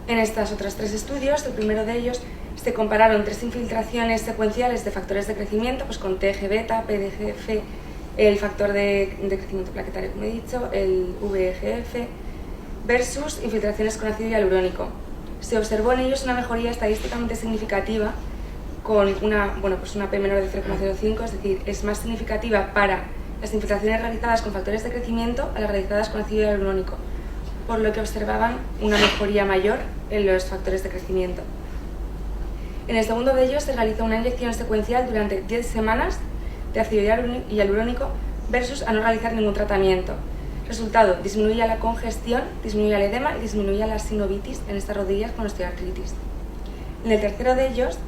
En estos otros 3 estudios, el primero de ellos, se compararon 3 infiltraciones secuenciales de factores de crecimiento, pues con TG-beta, PDGF, el factor de crecimiento plaquetario, como he dicho, el VEGF, versus infiltraciones con ácido hialurónico. Se observó en ellos una mejoría estadísticamente significativa con una P menor de 0,05, es decir, es más significativa para las infiltraciones realizadas con factores de crecimiento a las realizadas con ácido hialurónico, por lo que observaban una mejoría mayor en los factores de crecimiento. En el segundo de ellos se realizó una inyección secuencial durante 10 semanas de ácido hialurónico versus a no realizar ningún tratamiento. Resultado, disminuía la congestión, disminuía el edema y disminuía la sinovitis en estas rodillas con osteoartritis. En el tercero de ellos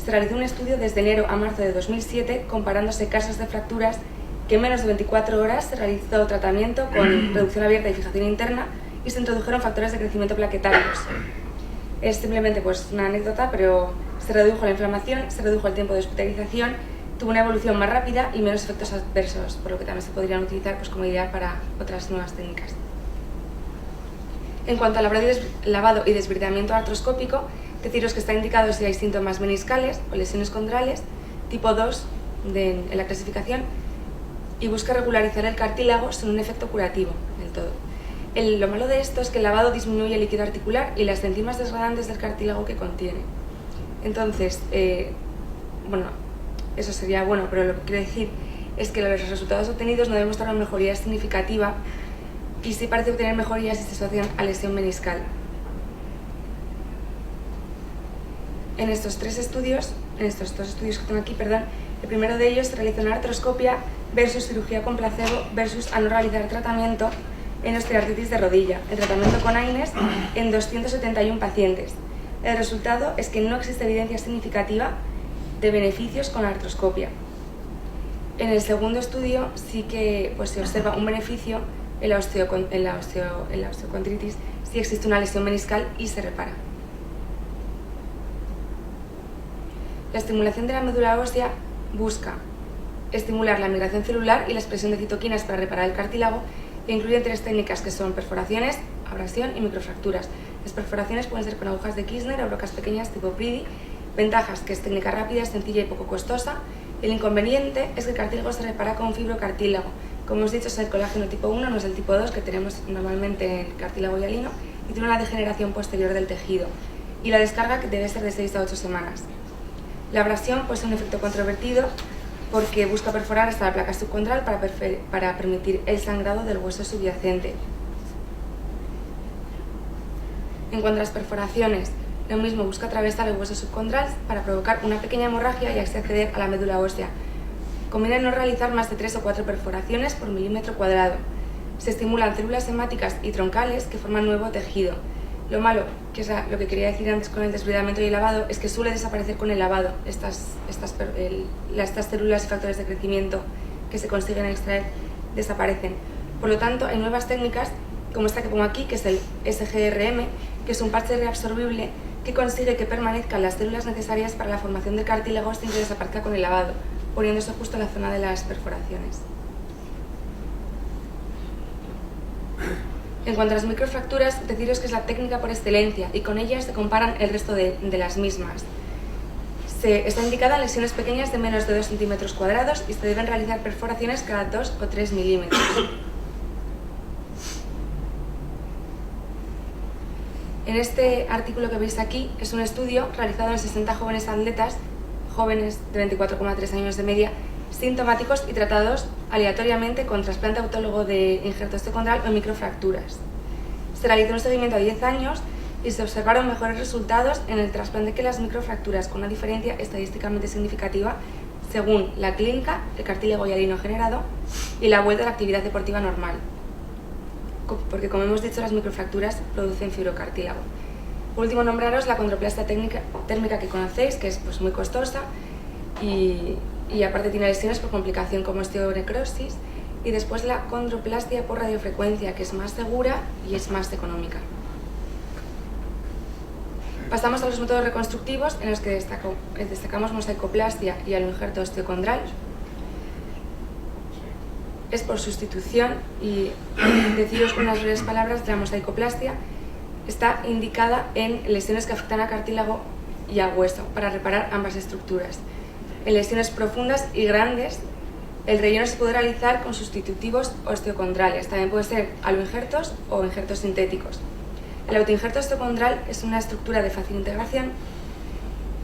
se realizó un estudio desde enero a marzo de 2007 comparándose casos de fracturas que en menos de 24 horas se realizó tratamiento con reducción abierta y fijación interna y se introdujeron factores de crecimiento plaquetarios. Es simplemente una anécdota, pero se redujo la inflamación, se redujo el tiempo de hospitalización, tuvo una evolución más rápida y menos efectos adversos, por lo que también se podrían utilizar como idea para otras nuevas técnicas. En cuanto al lavado y desbridamiento artroscópico, deciros que está indicado si hay síntomas meniscales o lesiones condrales, tipo 2 en la clasificación, y busca regularizar el cartílago sin un efecto curativo del todo. Lo malo de esto es que el lavado disminuye el líquido articular y las enzimas degradantes del cartílago que contiene. Entonces, eso sería bueno, pero lo que quiero decir es que los resultados obtenidos no demuestran una mejoría significativa y sí parece obtener mejorías si se asocian a lesión meniscal. En estos 2 estudios que tengo aquí, el primero de ellos se realizó una artroscopia versus cirugía con placebo versus a no realizar tratamiento en osteoartritis de rodilla, en tratamiento con AINES en 271 pacientes. El resultado es que no existe evidencia significativa de beneficios con la artroscopia. En el segundo estudio sí que se observa un beneficio en la osteocondritis si existe una lesión meniscal y se repara. La estimulación de la médula ósea busca estimular la migración celular y la expresión de citoquinas para reparar el cartílago e incluye 3 técnicas que son perforaciones, abrasión y microfracturas. Las perforaciones pueden ser con agujas de Kirchner o brocas pequeñas tipo Bridi. Ventajas, que es técnica rápida, sencilla y poco costosa. El inconveniente es que el cartílago se repara con fibrocartílago. Como os he dicho, es el colágeno tipo 1, no es el tipo 2 que tenemos normalmente en cartílago hialino, y tiene una degeneración posterior del tejido. Y la descarga que debe ser de 6 a 8 semanas. La abrasión es un efecto controvertido porque busca perforar hasta la placa subcondral para permitir el sangrado del hueso subyacente. En cuanto a las perforaciones, lo mismo, busca atravesar el hueso subcondral para provocar una pequeña hemorragia y así acceder a la médula ósea. Conviene no realizar más de 3 o 4 perforaciones por milímetro cuadrado. Se estimulan células hemáticas y troncales que forman nuevo tejido. Lo malo, que es lo que quería decir antes con el desbridamiento y el lavado, es que suele desaparecer con el lavado estas células y factores de crecimiento que se consiguen extraer desaparecen. Por lo tanto, hay nuevas técnicas como esta que pongo aquí, que es el SGRM, que es un parche reabsorbible que consigue que permanezcan las células necesarias para la formación del cartílago sin que desaparezca con el lavado, poniéndose justo en la zona de las perforaciones. En cuanto a las microfracturas, deciros que es la técnica por excelencia y con ellas se comparan el resto de las mismas. Está indicada en lesiones pequeñas de menos de 2 centímetros cuadrados y se deben realizar perforaciones cada 2 o 3 milímetros. En este artículo que veis aquí es un estudio realizado en 60 jóvenes atletas, jóvenes de 24,3 años de media, sintomáticos y tratados aleatoriamente con trasplante autólogo de injerto osteocondral o microfracturas. Se realizó un seguimiento a 10 años y se observaron mejores resultados en el trasplante que las microfracturas, con una diferencia estadísticamente significativa según la clínica, el cartílago hialino generado y la vuelta a la actividad deportiva normal. Porque, como hemos dicho, las microfracturas producen fibrocartílago. Por último, nombraros la condroplastia térmica que conocéis, que es muy costosa y aparte tiene lesiones por complicación como osteonecrosis, y después la condroplastia por radiofrecuencia, que es más segura y es más económica. Pasamos a los métodos reconstructivos en los que destacamos mosaicoplastia y aloinjerto osteocondral. Es por sustitución y deciros con unas breves palabras de la mosaicoplastia, está indicada en lesiones que afectan a cartílago y a hueso, para reparar ambas estructuras. En lesiones profundas y grandes, el relleno se puede realizar con sustitutivos osteocondrales. También puede ser aloinjertos o injertos sintéticos. El autoinjerto osteocondral es una estructura de fácil integración.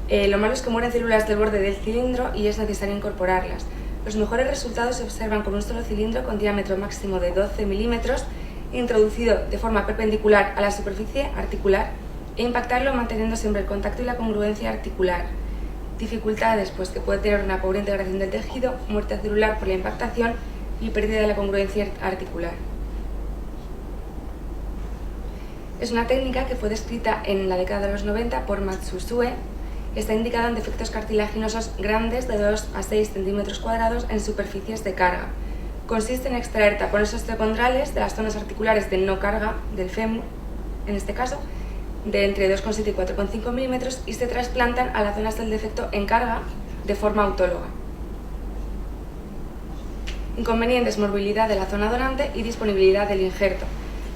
Lo malo es que mueren células del borde del cilindro y es necesario incorporarlas. Los mejores resultados se observan con un solo cilindro con diámetro máximo de 12 milímetros, introducido de forma perpendicular a la superficie articular e impactarlo manteniendo siempre el contacto y la congruencia articular. Dificultades, pues que puede tener una pobre integración del tejido, muerte celular por la impactación y pérdida de la congruencia articular. Es una técnica que fue descrita en la década de los 90 por Matsusue. Está indicada en defectos cartilaginosos grandes de 2 a 6 centímetros cuadrados en superficies de carga. Consiste en extraer tapones osteocondrales de las zonas articulares de no carga del fémur, en este caso, de entre 2,7 y 4,5 milímetros y se trasplantan a las zonas del defecto en carga de forma autóloga. Inconvenientes: movilidad de la zona donante y disponibilidad del injerto.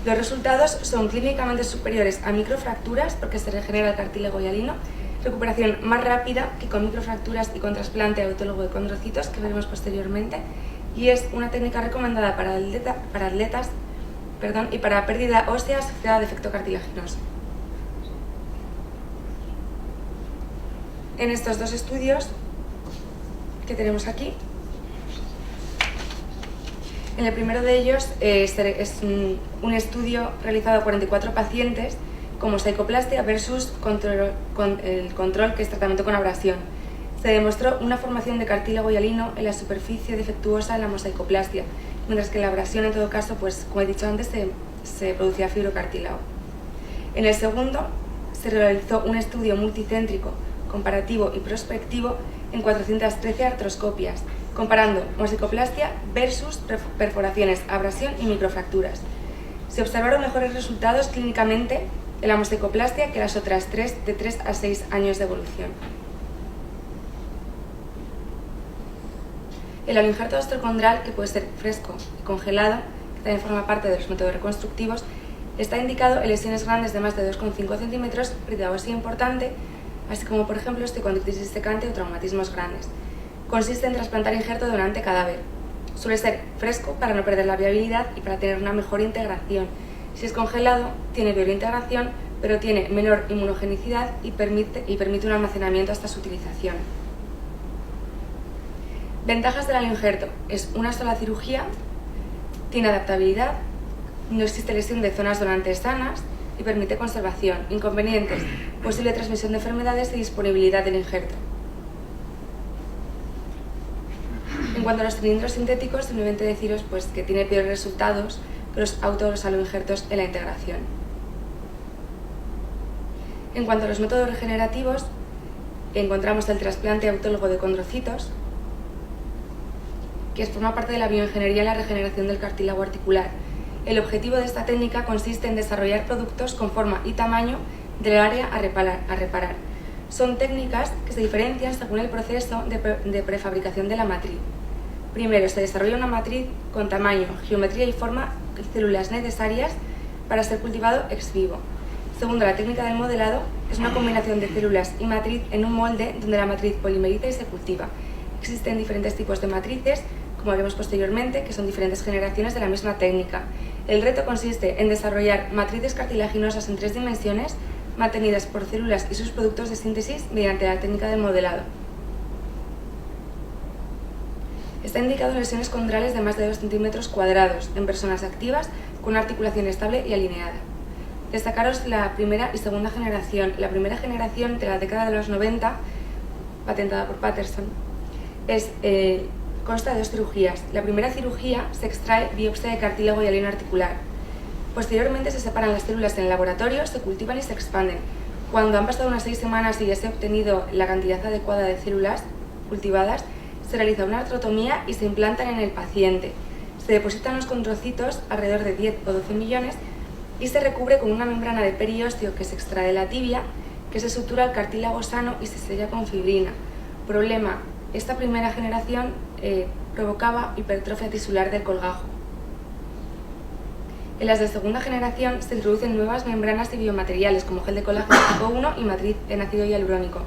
Los resultados son clínicamente superiores a microfracturas porque se regenera el cartílago hialino, recuperación más rápida que con microfracturas y con trasplante autólogo de condrocitos, que veremos posteriormente, y es una técnica recomendada para atletas y para pérdida ósea asociada a defecto cartilaginoso. En estos dos estudios que tenemos aquí, en el primero de ellos es un estudio realizado a 44 pacientes con mosaicoplastia versus el control, que es tratamiento con abrasión. Se demostró una formación de cartílago hialino en la superficie defectuosa en la mosaicoplastia, mientras que en la abrasión, en todo caso, pues como he dicho antes, se producía fibrocartílago. En el segundo se realizó un estudio multicéntrico, comparativo y prospectivo en 413 artroscopias, comparando mosaicoplastia versus perforaciones, abrasión y microfracturas. Se observaron mejores resultados clínicamente en la mosaicoplastia que las otras tres, de 3 a 6 años de evolución. El aloinjerto osteocondral, que puede ser fresco y congelado, que también forma parte de los métodos reconstructivos, está indicado en lesiones grandes de más de 2,5 centímetros, pérdida ósea importante, así como, por ejemplo, osteocondritis disecante o traumatismos grandes. Consiste en trasplantar injerto donante cadáver. Suele ser fresco para no perder la viabilidad y para tener una mejor integración. Si es congelado, tiene biointegración, pero tiene menor inmunogenicidad y permite un almacenamiento hasta su utilización. Ventajas del aloinjerto: es una sola cirugía, tiene adaptabilidad, no existe lesión de zonas donantes sanas y permite conservación. Inconvenientes: posible transmisión de enfermedades y disponibilidad del injerto. En cuanto a los cilindros sintéticos, simplemente deciros pues, que tiene peores resultados que los aloinjertos en la integración. En cuanto a los métodos regenerativos, encontramos el trasplante autólogo de condrocitos, que forma parte de la bioingeniería en la regeneración del cartílago articular. El objetivo de esta técnica consiste en desarrollar productos con forma y tamaño del área a reparar. Son técnicas que se diferencian según el proceso de prefabricación de la matriz. Primero, se desarrolla una matriz con tamaño, geometría y forma y células necesarias para ser cultivado ex vivo. Segundo, la técnica del modelado es una combinación de células y matriz en un molde donde la matriz polimeriza y se cultiva. Existen diferentes tipos de matrices, como veremos posteriormente, que son diferentes generaciones de la misma técnica. El reto consiste en desarrollar matrices cartilaginosas en 3 dimensiones, mantenidas por células y sus productos de síntesis mediante la técnica del modelado. Está indicado en lesiones condrales de más de 2 centímetros cuadrados, en personas activas con una articulación estable y alineada. Destacaros la primera y segunda generación. La primera generación, de la década de los 90, patentada por Patterson, consta de 2 cirugías. La primera cirugía se extrae biopsia de cartílago y hialino articular. Posteriormente se separan las células en el laboratorio, se cultivan y se expanden. Cuando han pasado unas 6 semanas y ya se ha obtenido la cantidad adecuada de células cultivadas, se realiza una artrotomía y se implantan en el paciente. Se depositan los condrocitos, alrededor de 10 o 12 millones, y se recubre con una membrana de periósteo que se extrae de la tibia, que se sutura al cartílago sano y se sella con fibrina. Problema: esta primera generación provocaba hipertrofia tisular del colgajo. En las de segunda generación se introducen nuevas membranas y biomateriales como gel de colágeno tipo 1 y matriz en ácido hialurónico.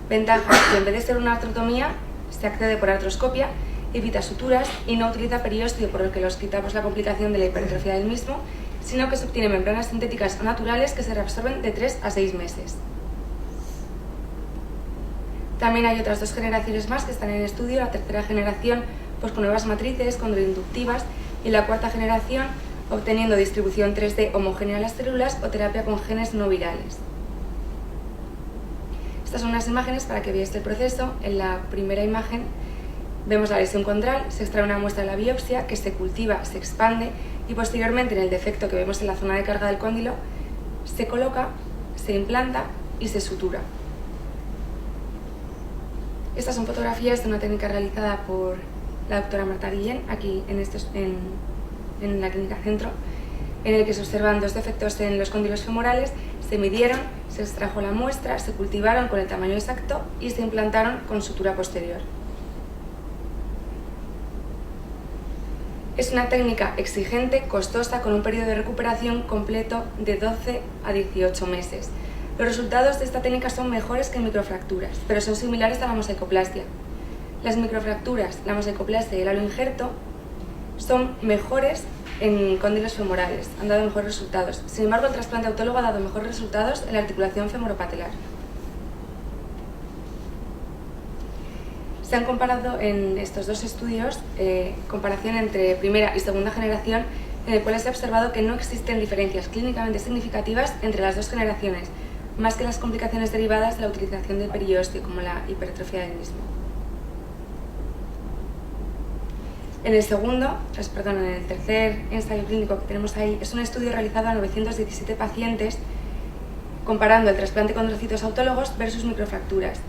Ventaja: que en vez de ser una artrotomía, se accede por artroscopia, evita suturas y no utiliza periósteo, por lo que los quitamos la complicación de la hipertrofia del mismo, sino que se obtienen membranas sintéticas o naturales que se reabsorben de 3 a 6 meses. También hay otras 2 generaciones más que están en estudio, la tercera generación pues con nuevas matrices conductivas y la cuarta generación obteniendo distribución 3D homogénea en las células o terapia con genes no virales. Estas son unas imágenes para que veáis el proceso. En la primera imagen vemos la lesión condral, se extrae una muestra de la biopsia que se cultiva, se expande y posteriormente en el defecto que vemos en la zona de carga del cóndilo se coloca, se implanta y se sutura. Estas son fotografías de una técnica realizada por la doctora Marta Guillén, aquí en la clínica Centro, en el que se observan 2 defectos en los cóndilos femorales, se midieron, se extrajo la muestra, se cultivaron con el tamaño exacto y se implantaron con sutura posterior. Es una técnica exigente, costosa, con un periodo de recuperación completo de 12 a 18 meses. Los resultados de esta técnica son mejores que en microfracturas, pero son similares a la mosaicoplastia. Las microfracturas, la mosaicoplastia y el aloinjerto son mejores en cóndilos femorales, han dado mejores resultados. Sin embargo, el trasplante autólogo ha dado mejores resultados en la articulación femoropatelar. Se han comparado en estos 2 estudios, comparación entre primera y segunda generación, en el cual se ha observado que no existen diferencias clínicamente significativas entre las 2 generaciones, más que las complicaciones derivadas de la utilización del periósteo, como la hipertrofia del mismo. En el tercer ensayo clínico que tenemos ahí, es un estudio realizado a 917 pacientes comparando el trasplante con condrocitos autólogos versus microfracturas.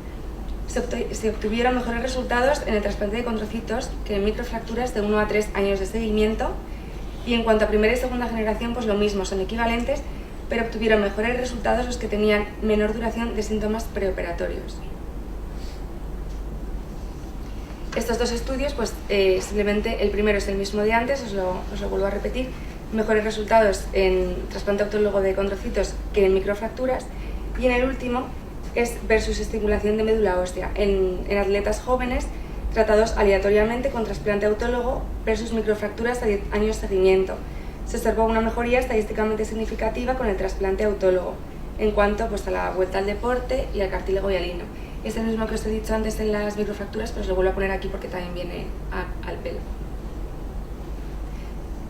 Se obtuvieron mejores resultados en el trasplante de condrocitos que en microfracturas de 1 a 3 años de seguimiento, y en cuanto a primera y segunda generación pues lo mismo, son equivalentes, pero obtuvieron mejores resultados los que tenían menor duración de síntomas preoperatorios. Estos 2 estudios, pues simplemente el primero es el mismo de antes, os lo vuelvo a repetir, mejores resultados en trasplante autólogo de condrocitos que en microfracturas, y en el último es versus estimulación de médula ósea en atletas jóvenes tratados aleatoriamente con trasplante autólogo versus microfracturas a 10 años de seguimiento. Se observó una mejoría estadísticamente significativa con el trasplante autólogo en cuanto pues, a la vuelta al deporte y al cartílago hialino. Es el mismo que os he dicho antes en las microfracturas, pero os lo vuelvo a poner aquí porque también viene al pelo.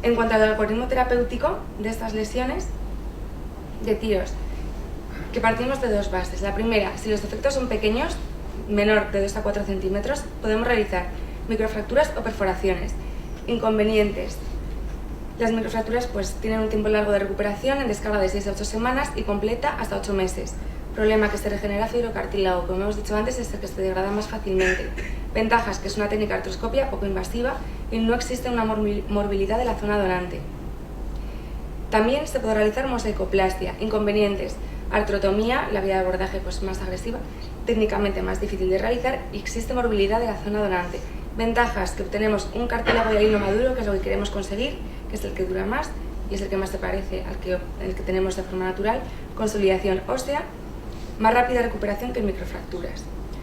En cuanto al algoritmo terapéutico de estas lesiones, deciros que partimos de 2 bases. La primera, si los defectos son pequeños, menor de 2 a 4 centímetros, podemos realizar microfracturas o perforaciones. Inconvenientes. Las microfracturas pues, tienen un tiempo largo de recuperación en descarga de 6 a 8 semanas y completa hasta 8 meses. Problema: que se regenera fibrocartílago, como hemos dicho antes, es el que se degrada más fácilmente. Ventajas: que es una técnica de artroscopia poco invasiva y no existe una morbilidad de la zona donante. También se puede realizar mosaicoplastia. Inconvenientes: artrotomía, la vía de abordaje pues, más agresiva, técnicamente más difícil de realizar y existe morbilidad de la zona donante. Ventajas: que obtenemos un cartílago hialino maduro, que es lo que queremos conseguir, que es el que dura más y es el que más se parece al que tenemos de forma natural. Consolidación ósea, más rápida recuperación que en microfracturas.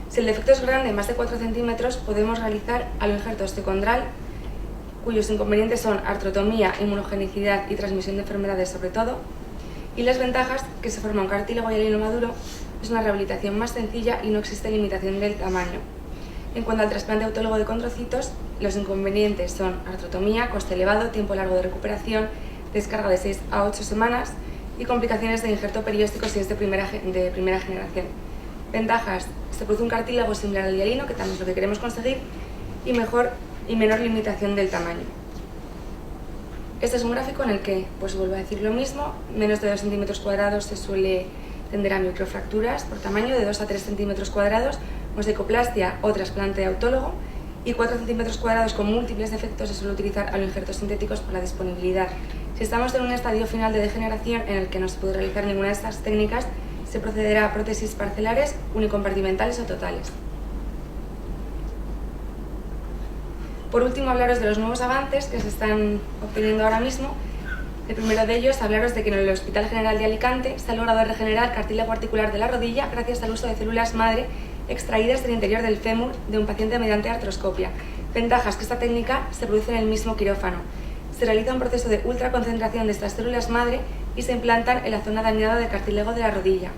Si el defecto es grande, más de 4 centímetros, podemos realizar aloinjerto osteocondral, cuyos inconvenientes son artrotomía, inmunogenicidad y transmisión de enfermedades sobre todo. Y las ventajas: que se forma un cartílago hialino maduro, es una rehabilitación más sencilla y no existe limitación del tamaño. En cuanto al trasplante autólogo de condrocitos, los inconvenientes son artrotomía, coste elevado, tiempo largo de recuperación, descarga de 6 a 8 semanas y complicaciones de injerto perióstico si es de primera generación. Ventajas: se produce un cartílago similar al hialino, que también es lo que queremos conseguir, y menor limitación del tamaño. Este es un gráfico en el que, pues vuelvo a decir lo mismo, menos de 2 centímetros cuadrados se suele tender a microfracturas por tamaño, de 2 a 3 centímetros cuadrados, mosaicoplastia o trasplante autólogo, y 4 centímetros cuadrados con múltiples defectos se suele utilizar aloinjertos sintéticos por la disponibilidad. Si estamos en un estadio final de degeneración en el que no se puede realizar ninguna de estas técnicas, se procederá a prótesis parcelares, unicompartimentales o totales. Por último, hablaros de los nuevos avances que se están obteniendo ahora mismo El primero de ellos, hablaros de que en el Hospital General de Alicante se ha logrado regenerar el cartílago articular de la rodilla gracias al uso de células madre extraídas del interior del fémur de un paciente mediante artroscopia. Ventajas: que esta técnica se produce en el mismo quirófano. Se realiza un proceso de ultraconcentración de estas células madre y se implantan en la zona dañada del cartílago de la rodilla.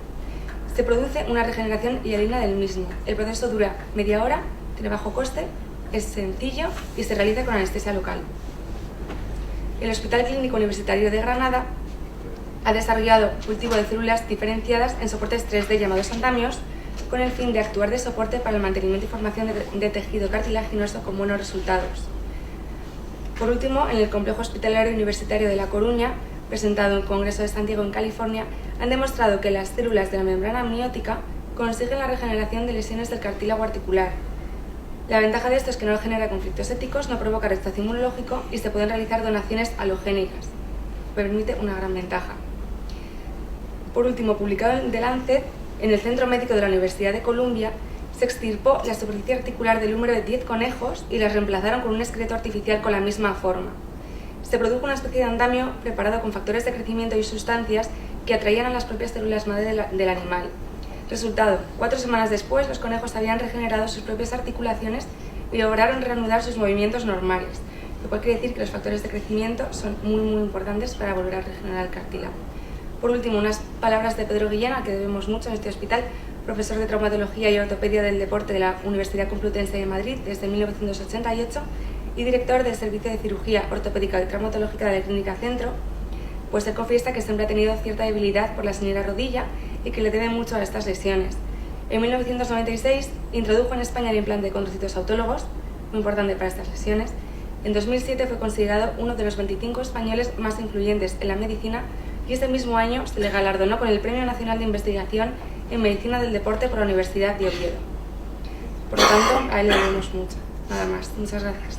Se produce una regeneración hialina del mismo. El proceso dura media hora, tiene bajo coste, es sencillo y se realiza con anestesia local. El Hospital Clínico Universitario de Granada ha desarrollado cultivo de células diferenciadas en soportes 3D llamados andamios con el fin de actuar de soporte para el mantenimiento y formación de tejido cartilaginoso con buenos resultados. Por último, en el Complejo Hospitalario Universitario de La Coruña, presentado en el Congreso de Santiago en California, han demostrado que las células de la membrana amniótica consiguen la regeneración de lesiones del cartílago articular. La ventaja de esto es que no genera conflictos éticos, no provoca rechazo inmunológico y se pueden realizar donaciones halogénicas. Permite una gran ventaja. Por último, publicado en The Lancet, en el Centro Médico de la Universidad de Columbia, se extirpó la superficie articular del húmero de 10 conejos y las reemplazaron con un esqueleto artificial con la misma forma. Se produjo una especie de andamio preparado con factores de crecimiento y sustancias que atraían a las propias células madre del animal. Resultado: 4 semanas después, los conejos habían regenerado sus propias articulaciones y lograron reanudar sus movimientos normales, lo cual quiere decir que los factores de crecimiento son muy importantes para volver a regenerar el cartílago. Por último, unas palabras de Pedro Guillén, al que debemos mucho en este hospital, profesor de traumatología y ortopedia del deporte de la Universidad Complutense de Madrid desde 1988 y director del Servicio de Cirugía Ortopédica y Traumatológica de la Clínica Centro, pues él confiesa que siempre ha tenido cierta debilidad por la señora rodilla y que le debe mucho a estas lesiones. En 1996 introdujo en España el implante de condrocitos autólogos, muy importante para estas lesiones. En 2007 fue considerado uno de los 25 españoles más influyentes en la medicina y ese mismo año se le galardonó con el Premio Nacional de Investigación en Medicina del Deporte por la Universidad de Oviedo. Por lo tanto, a él le debemos mucho. Nada más. Muchas gracias.